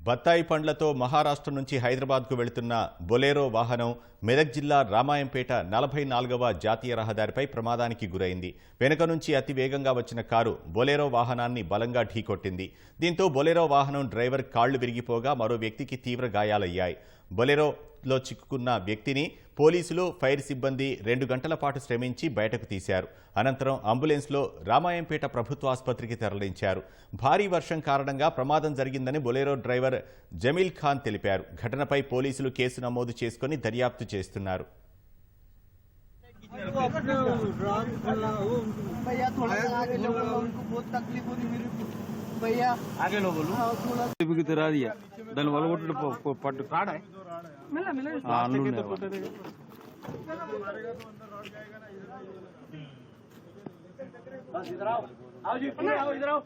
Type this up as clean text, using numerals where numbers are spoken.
బత్తాయి పండ్లతో మహారాష్ట్ర నుంచి హైదరాబాద్కు వెళుతున్న బొలెరో వాహనం మెదక్ జిల్లా రామాయంపేట 44వ జాతీయ రహదారిపై ప్రమాదానికి గురైంది. వెనుక నుంచి అతి వేగంగా వచ్చిన కారు బొలెరో వాహనాన్ని బలంగా ఢీకొట్టింది. దీంతో బొలెరో వాహనం డ్రైవర్ కాళ్లు విరిగిపోగా మరో వ్యక్తికి తీవ్ర గాయాలయ్యాయి. బొలెరోలో చిక్కుకున్న వ్యక్తిని పోలీసులు, ఫైర్ సిబ్బంది 2 గంటల పాటు శ్రమించి బయటకు తీశారు. అనంతరం అంబులెన్స్లో రామాయంపేట ప్రభుత్వ ఆసుపత్రికి తరలించారు. భారీ వర్షం కారణంగా ప్రమాదం జరిగిందని బొలెరో డ్రైవర్ జమీల్ ఖాన్ తెలిపారు. ఘటనపై పోలీసులు కేసు నమోదు చేసుకుని దర్యాప్తు చేస్తున్నారు. भैया आगे लो बोलो की तरह दिया दल वाला वो पट कार्ड है मिला मिला प्लास्टिक के तो फोटो दे बस इधर आओ जी इधर आओ